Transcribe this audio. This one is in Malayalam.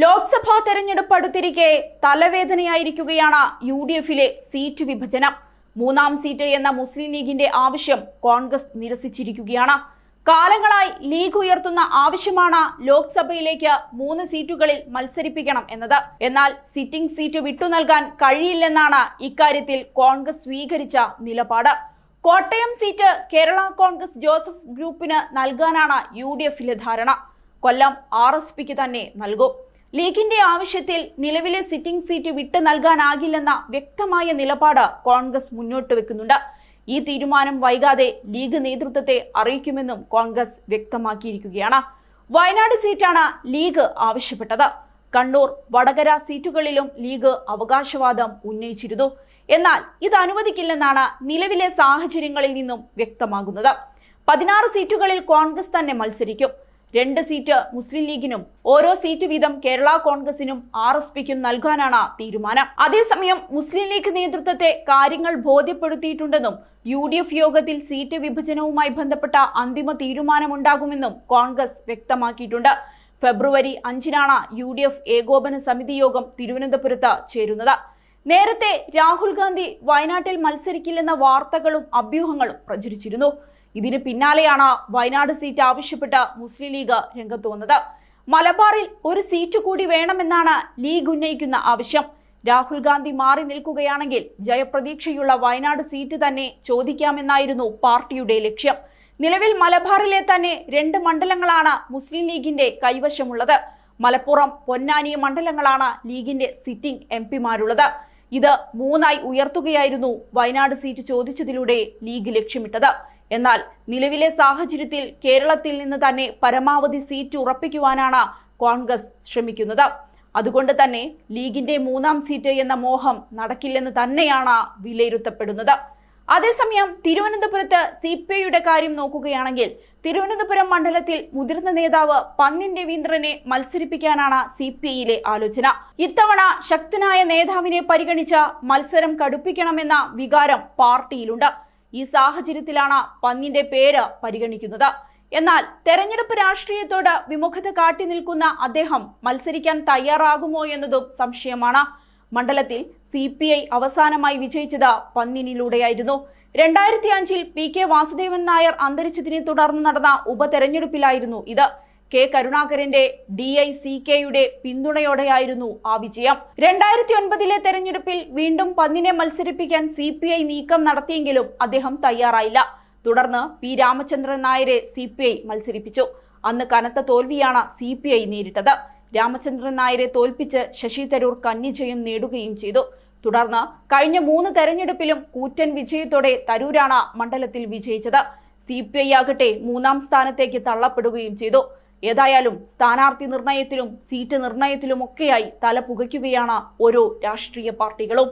ലോക്സഭാ തെരഞ്ഞെടുപ്പ് അടുത്തിരിക്കെ തലവേദനയായിരിക്കുകയാണ് UDFിലെ സീറ്റ് വിഭജനം. 3ാം സീറ്റ് എന്ന മുസ്ലിം ലീഗിന്റെ ആവശ്യം കോൺഗ്രസ് നിരസിച്ചിരിക്കുകയാണ്. കാലങ്ങളായി ലീഗ് ഉയർത്തുന്ന ആവശ്യമാണ് ലോക്സഭയിലേക്ക് 3 സീറ്റുകളിൽ മത്സരിപ്പിക്കണം എന്നത്. എന്നാൽ സിറ്റിംഗ് സീറ്റ് വിട്ടു നൽകാൻ കഴിയില്ലെന്നാണ് ഇക്കാര്യത്തിൽ കോൺഗ്രസ് സ്വീകരിച്ച നിലപാട്. കോട്ടയം സീറ്റ് കേരള കോൺഗ്രസ് ജോസഫ് ഗ്രൂപ്പിന് നൽകാനാണ് UDFിലെ ധാരണ. കൊല്ലം RSPക്ക് തന്നെ നൽകും. ലീഗിന്റെ ആവശ്യത്തിൽ നിലവിലെ സിറ്റിംഗ് സീറ്റ് വിട്ടു നൽകാനാകില്ലെന്ന വ്യക്തമായ നിലപാട് കോൺഗ്രസ് മുന്നോട്ട് വെക്കുന്നുണ്ട്. ഈ തീരുമാനം വൈകാതെ ലീഗ് നേതൃത്വത്തെ അറിയിക്കുമെന്നും കോൺഗ്രസ് വ്യക്തമാക്കിയിരിക്കുകയാണ്. വയനാട് സീറ്റാണ് ലീഗ് ആവശ്യപ്പെട്ടത്. കണ്ണൂർ, വടകര സീറ്റുകളിലും ലീഗ് അവകാശവാദം ഉന്നയിച്ചിരുന്നു. എന്നാൽ ഇത് അനുവദിക്കില്ലെന്നാണ് നിലവിലെ സാഹചര്യങ്ങളിൽ നിന്നും വ്യക്തമാകുന്നത്. 16 സീറ്റുകളിൽ കോൺഗ്രസ് തന്നെ മത്സരിക്കും. 2 സീറ്റ് മുസ്ലിം ലീഗിനും ഓരോ സീറ്റ് വീതം കേരള കോൺഗ്രസിനും RSPക്കും നൽകാനാണ് തീരുമാനം. അതേസമയം മുസ്ലിം ലീഗ് നേതൃത്വത്തെ കാര്യങ്ങൾ ബോധ്യപ്പെടുത്തിയിട്ടുണ്ടെന്നും UDF യോഗത്തിൽ സീറ്റ് വിഭജനവുമായി ബന്ധപ്പെട്ട അന്തിമ തീരുമാനമുണ്ടാകുമെന്നും കോൺഗ്രസ് വ്യക്തമാക്കിയിട്ടുണ്ട്. ഫെബ്രുവരി 5-നാണ് UDF ഏകോപന സമിതി യോഗം തിരുവനന്തപുരത്ത് ചേരുന്നത്. നേരത്തെ രാഹുൽ ഗാന്ധി വയനാട്ടിൽ മത്സരിക്കില്ലെന്ന വാർത്തകളും അഭ്യൂഹങ്ങളും പ്രചരിച്ചിരുന്നു. ഇതിന് പിന്നാലെയാണ് വയനാട് സീറ്റ് ആവശ്യപ്പെട്ട് മുസ്ലിം ലീഗ് രംഗത്ത് വന്നത്. മലബാറിൽ ഒരു സീറ്റ് കൂടി വേണമെന്നാണ് ലീഗ് ഉന്നയിക്കുന്ന ആവശ്യം. രാഹുൽ ഗാന്ധി മാറി നിൽക്കുകയാണെങ്കിൽ ജയപ്രതീക്ഷയുള്ള വയനാട് സീറ്റ് തന്നെ ചോദിക്കാമെന്നായിരുന്നു പാർട്ടിയുടെ ലക്ഷ്യം. നിലവിൽ മലബാറിലെ തന്നെ 2 മണ്ഡലങ്ങളാണ് മുസ്ലിം ലീഗിന്റെ കൈവശമുള്ളത്. മലപ്പുറം, പൊന്നാനി മണ്ഡലങ്ങളാണ് ലീഗിന്റെ സിറ്റിംഗ് MPമാരുള്ളത്. ഇത് 3ആയി ഉയർത്തുകയായിരുന്നു വയനാട് സീറ്റ് ചോദിച്ചതിലൂടെ ലീഗ് ലക്ഷ്യമിട്ടത്. എന്നാൽ നിലവിലെ സാഹചര്യത്തിൽ കേരളത്തിൽ നിന്ന് തന്നെ പരമാവധി സീറ്റ് ഉറപ്പിക്കുവാനാണ് കോൺഗ്രസ് ശ്രമിക്കുന്നത്. അതുകൊണ്ട് തന്നെ ലീഗിന്റെ 3ാം സീറ്റ് എന്ന മോഹം നടക്കില്ലെന്ന് തന്നെയാണ് വിലയിരുത്തപ്പെടുന്നത്. അതേസമയം തിരുവനന്തപുരത്ത് CPIയുടെ കാര്യം നോക്കുകയാണെങ്കിൽ തിരുവനന്തപുരം മണ്ഡലത്തിൽ മുതിർന്ന നേതാവ് പന്ന്യൻ രവീന്ദ്രനെ മത്സരിപ്പിക്കാനാണ് CPIയിലെ ആലോചന. ഇത്തവണ ശക്തനായ നേതാവിനെ പരിഗണിച്ച മത്സരം കടുപ്പിക്കണമെന്ന വികാരം പാർട്ടിയിലുണ്ട്. ഈ സാഹചര്യത്തിലാണ് പന്ന്യന്റെ പേര് പരിഗണിക്കുന്നത്. എന്നാൽ തെരഞ്ഞെടുപ്പ് രാഷ്ട്രീയത്തോട് വിമുഖത കാട്ടി നിൽക്കുന്ന അദ്ദേഹം മത്സരിക്കാൻ തയ്യാറാകുമോ എന്നതും സംശയമാണ്. മണ്ഡലത്തിൽ CPI അവസാനമായി വിജയിച്ചത് പന്ന്യനിലൂടെയായിരുന്നു. 2005-ൽ PK വാസുദേവൻ നായർ അന്തരിച്ചതിനെ തുടർന്ന് നടന്ന ഉപതെരഞ്ഞെടുപ്പിലായിരുന്നു ഇത്. K കരുണാകരന്റെ DICKയുടെ പിന്തുണയോടെയായിരുന്നു ആ വിജയം. 2009-ലെ തെരഞ്ഞെടുപ്പിൽ വീണ്ടും പന്ന്യനെ മത്സരിപ്പിക്കാൻ CPI നീക്കം നടത്തിയെങ്കിലും അദ്ദേഹം തയ്യാറായില്ല. തുടർന്ന് P രാമചന്ദ്രൻ നായരെ CPI മത്സരിപ്പിച്ചു. അന്ന് കനത്ത തോൽവിയാണ് CPI നേരിട്ടത്. രാമചന്ദ്രൻ നായരെ തോൽപ്പിച്ച് ശശി തരൂർ കന്നിജയം നേടുകയും ചെയ്തു. തുടർന്ന് കഴിഞ്ഞ 3 തെരഞ്ഞെടുപ്പിലും കൂറ്റൻ വിജയത്തോടെ തരൂരാണ് മണ്ഡലത്തിൽ വിജയിച്ചത്. CPI ആകട്ടെ 3ാം സ്ഥാനത്തേക്ക് തള്ളപ്പെടുകയും ചെയ്തു. ഏതായാലും സ്ഥാനാർത്ഥി നിർണയത്തിലും സീറ്റ് നിർണയത്തിലുമൊക്കെയായി തല പുകയ്ക്കുകയാണ് ഓരോ രാഷ്ട്രീയ പാർട്ടികളും.